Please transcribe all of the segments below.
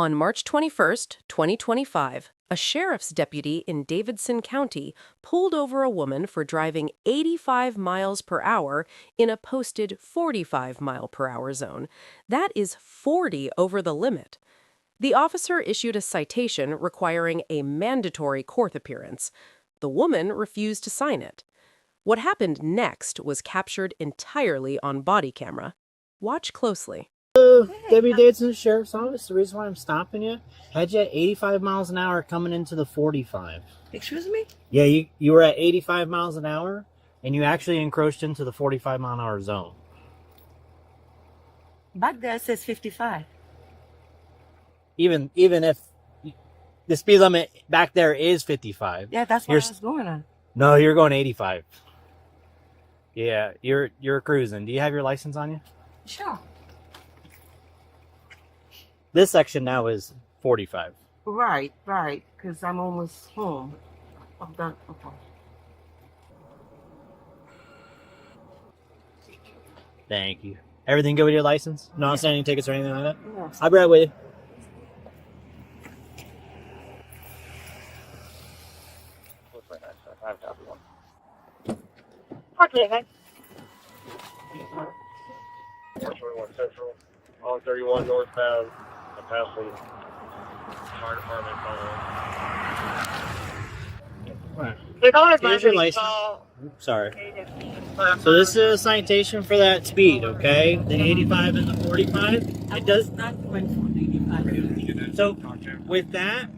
On March 21st, 2025, a sheriff's deputy in Davidson County pulled over a woman for driving 85 miles per hour in a posted 45-mile-per-hour zone. That is 40 over the limit. The officer issued a citation requiring a mandatory court appearance. The woman refused to sign it. What happened next was captured entirely on body camera. Watch closely. Debbie Davidson Sheriff's Office. The reason why I'm stopping you, had you at 85 miles an hour coming into the 45. Excuse me? Yeah, you were at 85 miles an hour, and you actually encroached into the 45 mile an hour zone. Back there it says 55. Even if the speed limit back there is 55. Yeah, that's what I was going on. No, you're going 85. Yeah, you're cruising. Do you have your license on you? Sure. This section now is 45. Right, because I'm almost home. I'm done. Okay. Thank you. Everything good with your license? No outstanding tickets or anything like that? Yes. I'll be right with you. Okay. 421 Central, on 31 northbound, I'm passing fire department phone. Here's your license. Oops, sorry. So this is a citation for that speed, okay? The 85 and the 45. It does not going for 85. So with that,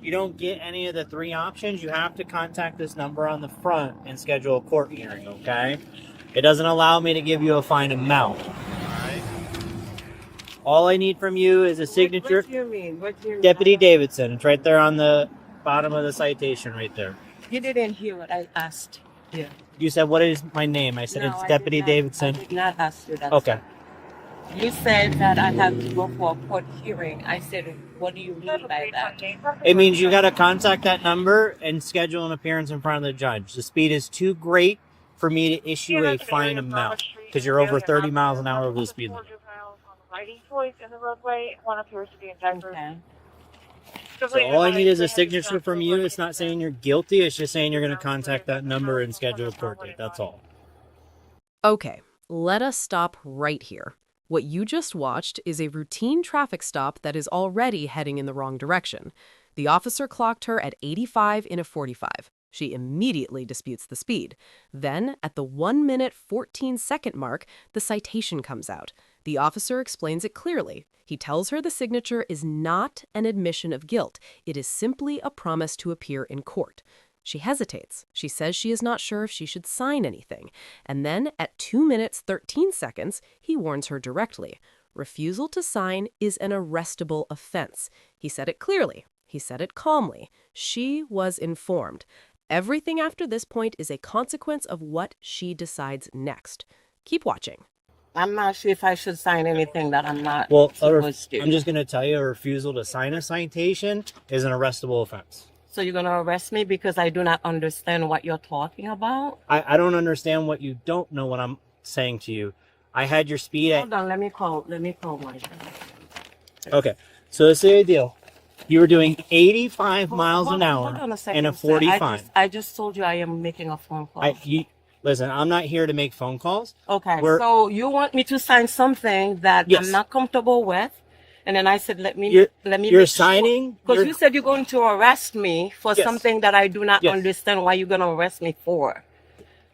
you don't get any of the three options. You have to contact this number on the front and schedule a court hearing, okay? It doesn't allow me to give you a fine amount. All I need from you is a signature. What do you mean? Deputy Davidson. It's right there on the bottom of the citation right there. You didn't hear what I asked. Yeah. You said, what is my name? I said, No, it's I Deputy did not- Davidson. I did not ask you that. Okay. You said that I have to go for a court hearing. I said, what do you mean by that? It means you got to contact that number and schedule an appearance in front of the judge. The speed is too great for me to issue a fine amount because you're over 30 miles an hour over the speed limit. In the roadway, one appears to be in danger. Okay. So all I need is a signature from you. It's not saying you're guilty. It's just saying you're going to contact that number and schedule a court date. That's all. Okay, let us stop right here. What you just watched is a routine traffic stop that is already heading in the wrong direction. The officer clocked her at 85 in a 45. She immediately disputes the speed. Then, at the 1 minute 14 second mark, the citation comes out. The officer explains it clearly. He tells her the signature is not an admission of guilt. It is simply a promise to appear in court. She hesitates. She says she is not sure if she should sign anything. And then, at 2 minutes 13 seconds, he warns her directly. Refusal to sign is an arrestable offense. He said it clearly. He said it calmly. She was informed. Everything after this point is a consequence of what she decides next. Keep watching. I'm not sure if I should sign anything that I'm not Well, supposed to. I'm just going to tell you a refusal to sign a citation is an arrestable offense. So you're going to arrest me because I do not understand what you're talking about? I don't understand what you don't know what I'm saying to you. I had your speed at... Hold on, let me call one. Okay, so this is the deal. You were doing 85 miles an hour Hold on a second, in a sir. 45. I just told you I am making a phone call. Listen, I'm not here to make phone calls. Okay, so you want me to sign something that Yes. I'm not comfortable with? And then I said, let me You're make signing? Because You're- you said you're going to arrest me for Yes. something that I do not Yes. understand why you're going to arrest me for.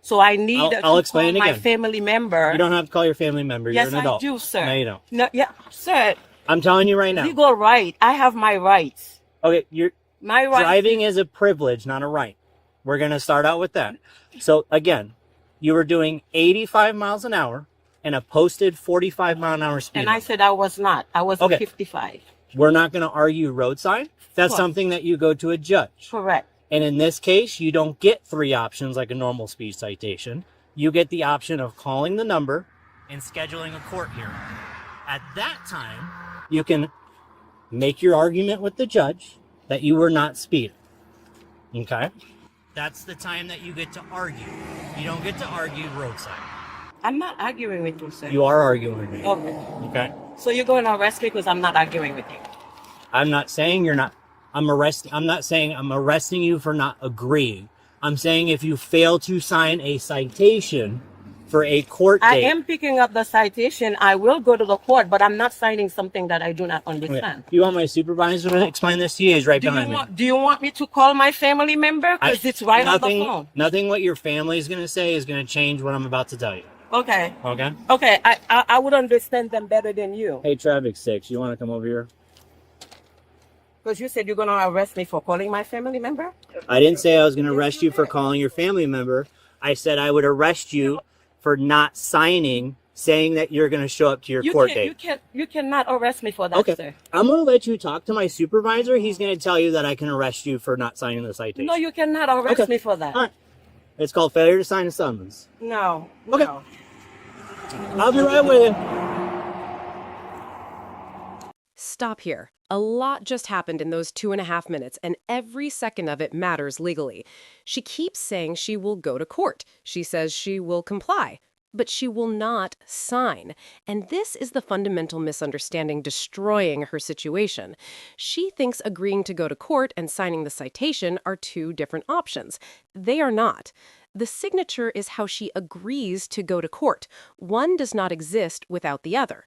So I need I'll to explain call it my again. family member. You don't have to call your family member. Yes, You're an adult. I do, sir. No, you don't. No, yeah, sir. I'm telling you right now. Legal right. I have my rights. Okay, My rights. driving is a privilege, not a right. We're going to start out with that. So, again, you were doing 85 miles an hour in a posted 45 mile an hour speed And I limit. said I was not. I was Okay. 55. We're not going to argue roadside. That's Course. something that you go to a judge. Correct. And in this case, you don't get three options like a normal speed citation. You get the option of calling the number and scheduling a court hearing. At that time, you can make your argument with the judge that you were not speeding. Okay? That's the time that you get to argue. You don't get to argue roadside. I'm not arguing with you, sir. You are arguing with me. Okay. Okay? So you're going to arrest me because I'm not arguing with you. I'm not saying you're not. I'm not saying I'm arresting you for not agreeing. I'm saying if you fail to sign a citation for a court I date. am picking up the citation. I will go to the court, but I'm not signing something that I do not understand. You want my supervisor to explain this to you? He's right behind me. Do you want me to call my family member? Because it's right on the phone. Nothing what your family is going to say is going to change what I'm about to tell you. Okay. Okay? Okay, I would understand them better than you. Hey, Traffic 6, you want to come over here? Because you said you're going to arrest me for calling my family member? I didn't say I was going to arrest you for calling your family member. I said I would arrest you for not signing, saying that you're going to show up to your court date. You cannot arrest me for that, Okay. sir. I'm going to let you talk to my supervisor. He's going to tell you that I can arrest you for not signing the citation. No, you cannot arrest me for that. All right. It's called failure to sign a summons. No. Okay. No. I'll be right with you. Stop here. A lot just happened in those 2.5 minutes, and every second of it matters legally. She keeps saying she will go to court. She says she will comply, but she will not sign. And this is the fundamental misunderstanding destroying her situation. She thinks agreeing to go to court and signing the citation are two different options. They are not. The signature is how she agrees to go to court. One does not exist without the other.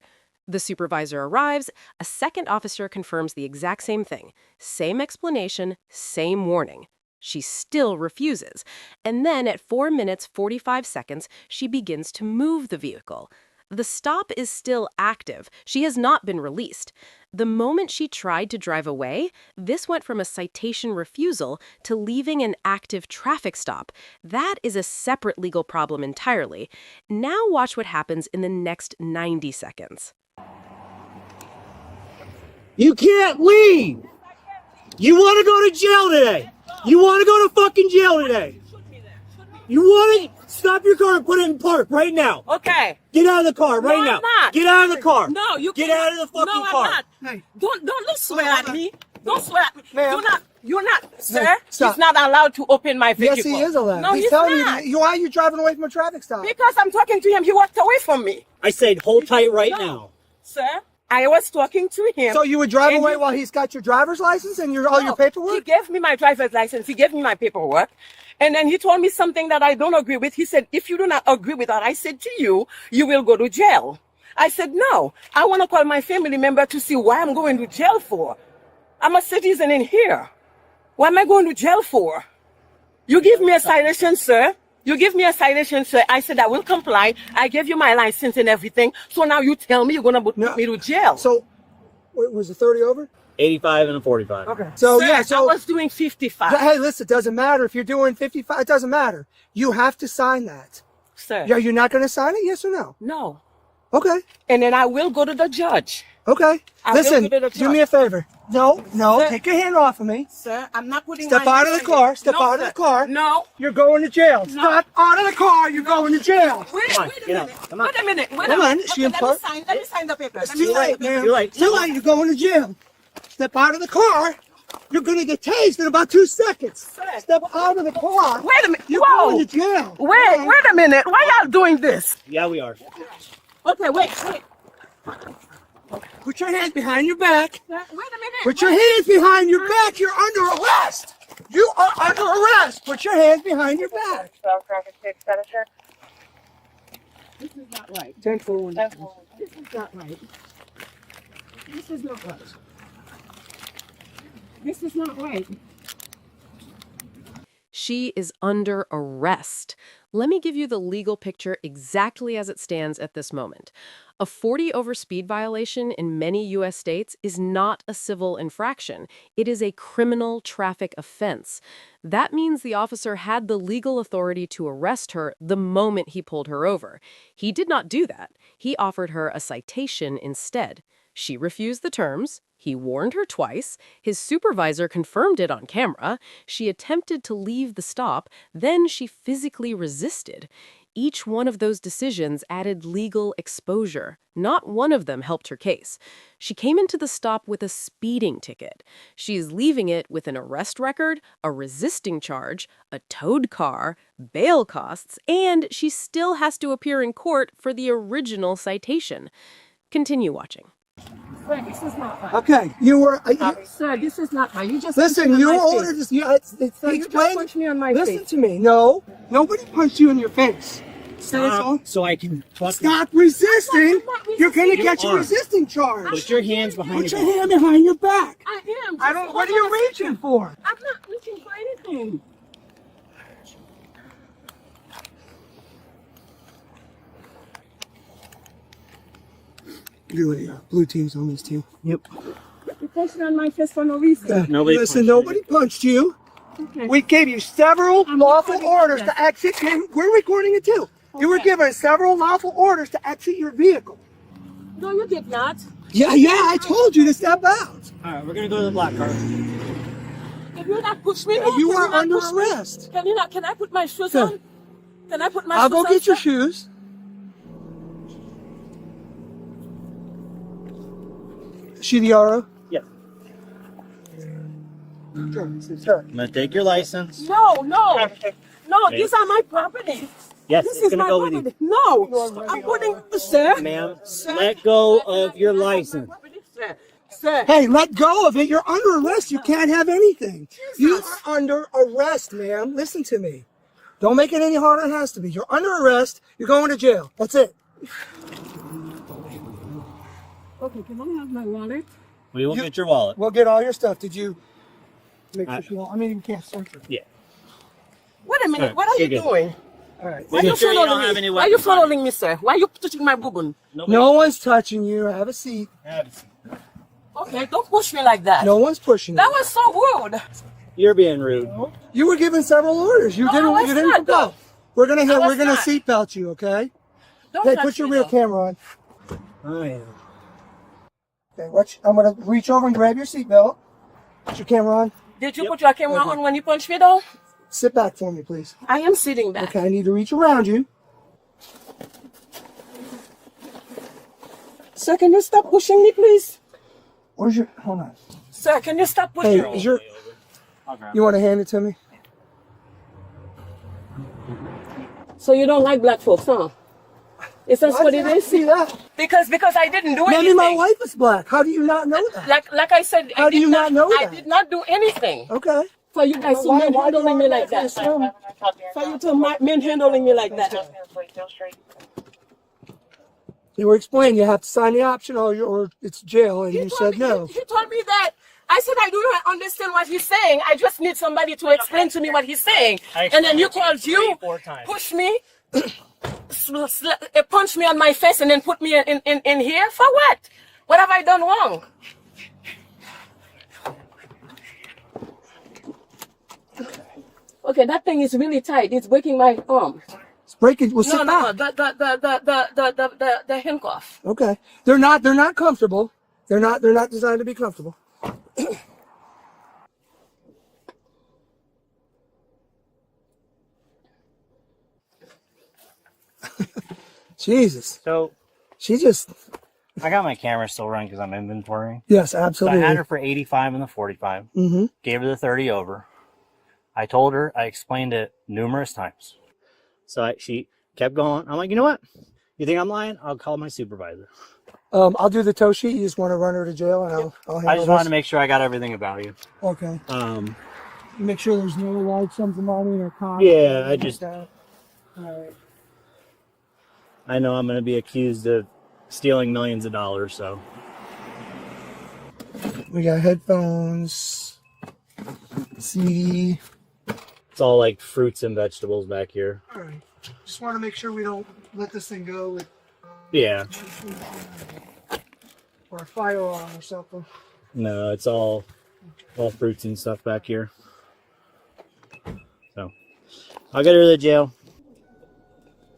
The supervisor arrives, a second officer confirms the exact same thing. Same explanation, same warning. She still refuses. And then at 4 minutes 45 seconds, she begins to move the vehicle. The stop is still active. She has not been released. The moment she tried to drive away, this went from a citation refusal to leaving an active traffic stop. That is a separate legal problem entirely. Now watch what happens in the next 90 seconds. You can't leave. You want to go to jail today. You want to go to fucking jail today. You want to stop your car and put it in park right now. Okay. Get out of the car right now. I'm not. Get out of the car. No, you Get can't. out of the fucking no, car. I'm not. Hey. Don't swear at me. Don't swear at me. Ma'am. You're not, sir. stop. He's not allowed to open my vehicle. Yes, he is allowed. No, he's he's telling not. you. Why are you driving away from a traffic stop? Because I'm talking to him. He walked away from me. I said hold tight right No. now. Sir, I was talking to him. So you would drive and away he- while he's got your driver's license and all your No, paperwork? He gave me my driver's license. He gave me my paperwork. And then he told me something that I don't agree with. He said, if you do not agree with that, I said to you, you will go to jail. I said, no, I want to call my family member to see why I'm going to jail for. I'm a citizen in here. What am I going to jail for? You give me a citation, sir. You give me a citation, sir. I said, I will comply. I gave you my license and everything. So now you tell me you're going to put me to jail. So, was the 30 over? 85 and a 45. Okay. So, Sir, yeah, so. I was doing 55. Hey, listen, it doesn't matter if you're doing 55. It doesn't matter. You have to sign that. Sir. Yeah, you're not going to sign it? Yes or no? No. Okay. And then I will go to the judge. Okay. I Listen, will go to the do me a favor. No, Sir. take your hand off of me. Sir, I'm not putting Step my out of hand the car. on Step you. No, out of sir. the car. No. You're going to jail. No. Step out of the car. You're going to jail. Wait, Come on, wait a get out. minute. Come on. Wait a minute. Wait Come a on, minute. she Okay, impart- let me sign the paper. It's Let me too sign late, the paper. man. Too late. Too late. You're going to jail. Step out of the car. You're going to get tased in about 2 seconds. Sir. Step out of the car. Wait a minute. You're Whoa. going to jail. Wait a minute. Why y'all doing this? Yeah, we are. Okay, wait. Put your hands behind your back. Wait a minute. Put your hands behind your back. You're under arrest. You are under arrest. Put your hands behind your back. 12 traffic 6, Citation. This is not right. 10-4. This is not right. This is not right. This is not right. She is under arrest. Let me give you the legal picture exactly as it stands at this moment. A 40 over speed violation in many U.S. states is not a civil infraction. It is a criminal traffic offense. That means the officer had the legal authority to arrest her the moment he pulled her over. He did not do that. He offered her a citation instead. She refused the terms. He warned her twice. His supervisor confirmed it on camera. She attempted to leave the stop. Then she physically resisted. Each one of those decisions added legal exposure. Not one of them helped her case. She came into the stop with a speeding ticket. She is leaving it with an arrest record, a resisting charge, a towed car, bail costs, and she still has to appear in court for the original citation. Continue watching. Sir, this is not right. Okay, you were. Sir, this is not right. You just Listen, you ordered this. Sir, you just punched me on my Listen face. to me. No, nobody punched you in your face. So I can Stop resisting. You're gonna get your are. resisting charge. Put your hands behind Put your your back. hand behind your back. I am. I don't. What are you reaching for? I'm not reaching for anything. Really, blue team's on this team. Yep. You punched me on my face for no reason. Nobody Listen, punched you. nobody punched you. Okay. We gave you several lawful recording orders this. to exit, and we're recording it too. You were given several lawful orders to exit your vehicle. No, you did not. Yeah, I told you to step out. All right, we're gonna go to the black car. Can you not push me? You Can are not under push me? arrest. Can you not? Can I put my shoes Sir. on? Can I put my I'll shoes go on? get your sir? shoes. Is she the RO? Yep. Sure. I'm gonna take your license. No. Okay. These are my property. Yes, This it's is gonna my go with property. you. No, I'm putting, sir. Ma'am, let go of your license. Sir. Hey, let go of it. You're under arrest. You can't have anything. You are under arrest, ma'am. Listen to me. Don't make it any harder than it has to be. You're under arrest. You're going to jail. That's it. Okay, can I have my wallet? We will get your wallet. We'll get all your stuff. Did you make sure she won't? I mean, you can't search her. Yeah. Wait a minute. Sir, What are you you're good. doing? All right. Why are Make you sure you don't following have me? any Why are you weapons on you. following me, sir? Why are you touching my boob? No one's touching you. Have a seat. Okay, don't push me like that. No one's pushing That you. was so rude. You're being rude. You were given several orders. You No, didn't. I was You didn't not, comply. though. We're gonna I was we're gonna not. seatbelt you. Okay. Don't Hey, touch put your me, rear though. camera on. Oh yeah. Okay, watch. I'm gonna reach over and grab your seatbelt. Put your camera on. Did you put your camera on when you punched me, though? Sit back for me, please. I am sitting back. Okay, I need to reach around you. Sir, can you stop pushing me, please? Where's your? Hold on. Sir, can you stop Hey, pushing me? is your? You want to hand it to me? So you don't like black folks, huh? Is that what it is? See that? Because I didn't do Maybe anything. my wife is black. How do you not know that? Like I said, How do you not know I that? did not do anything. Okay. For you guys to Why- men why do handling I me like make that. this assume? For you to men handling me like that. You were explaining you have to sign the option or it's jail, and you said no. He told me that. I said I do not understand what he's saying. I just need somebody to explain to me what he's saying. I And then you explained called you, 3-4 times. push me, punch me on my face, and then put me in here for what? What have I done wrong? Okay, that thing is really tight. It's breaking my arm. It's breaking. Well, No, sit no, back. the handcuff. Okay. They're not comfortable. They're not designed to be comfortable. Jesus. So She just. I got my camera still running because I'm inventorying. Yes, So I absolutely. had her for 85 and the 45. Mm-hmm. Gave her the 30 over. I told her, I explained it numerous times. So she kept going. I'm like, you know what? You think I'm lying? I'll call my supervisor. I'll do the tow sheet. You just want to run her to jail, and I'll handle I just wanted this? to make sure I got everything about you. Okay. Um, Make sure there's no large sums of money or costs. Yeah, I just- All right. I know I'm going to be accused of stealing millions of dollars, so. We got headphones, CD. It's all like fruits and vegetables back here. All right. Just want to make sure we don't let this thing go with Yeah. or a firearm or something. No, it's all fruits and stuff back here. So, I'll get her to the jail.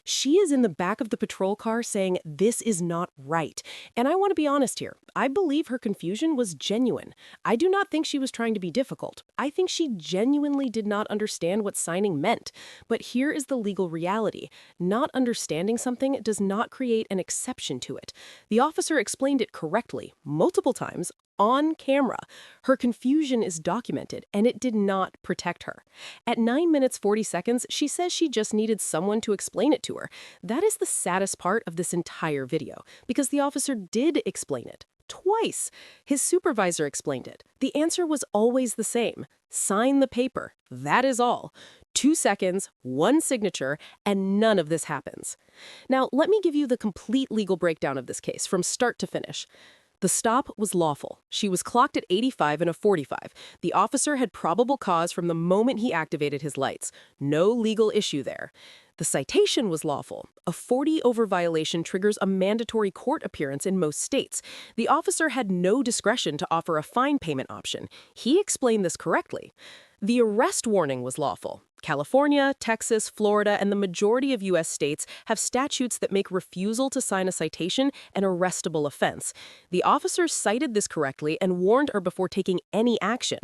She is in the back of the patrol car saying this is not right. And I want to be honest here. I believe her confusion was genuine. I do not think she was trying to be difficult. I think she genuinely did not understand what signing meant. But here is the legal reality. Not understanding something does not create an exception to it. The officer explained it correctly, multiple times, on camera. Her confusion is documented, and it did not protect her. At 9 minutes 40 seconds, she says she just needed someone to explain it to her. That is the saddest part of this entire video, because the officer did explain it. Twice. His supervisor explained it. The answer was always the same. Sign the paper. That is all. 2 seconds, 1 signature, and none of this happens. Now, let me give you the complete legal breakdown of this case from start to finish. The stop was lawful. She was clocked at 85 and a 45. The officer had probable cause from the moment he activated his lights. No legal issue there. The citation was lawful. A 40-over violation triggers a mandatory court appearance in most states. The officer had no discretion to offer a fine payment option. He explained this correctly. The arrest warning was lawful. California, Texas, Florida, and the majority of U.S. states have statutes that make refusal to sign a citation an arrestable offense. The officers cited this correctly and warned her before taking any action.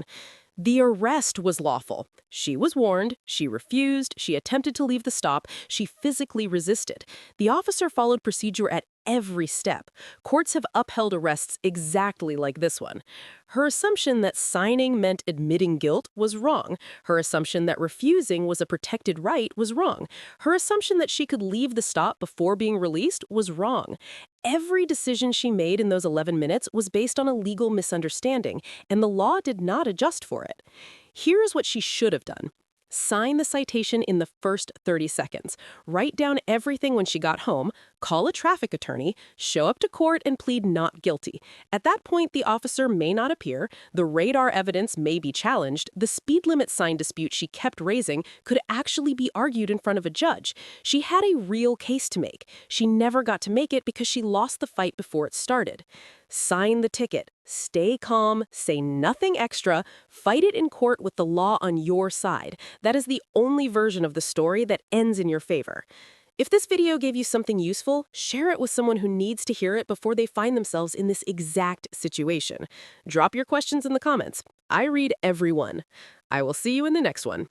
The arrest was lawful. She was warned, she refused, she attempted to leave the stop, she physically resisted. The officer followed procedure at every step. Courts have upheld arrests exactly like this one. Her assumption that signing meant admitting guilt was wrong. Her assumption that refusing was a protected right was wrong. Her assumption that she could leave the stop before being released was wrong. Every decision she made in those 11 minutes was based on a legal misunderstanding, and the law did not adjust for it. Here's what she should have done. Sign the citation in the first 30 seconds. Write down everything when she got home, call a traffic attorney, show up to court, and plead not guilty. At that point, the officer may not appear, the radar evidence may be challenged, the speed limit sign dispute she kept raising could actually be argued in front of a judge. She had a real case to make. She never got to make it because she lost the fight before it started. Sign the ticket. Stay calm, say nothing extra, fight it in court with the law on your side. That is the only version of the story that ends in your favor. If this video gave you something useful, share it with someone who needs to hear it before they find themselves in this exact situation. Drop your questions in the comments. I read every one. I will see you in the next one.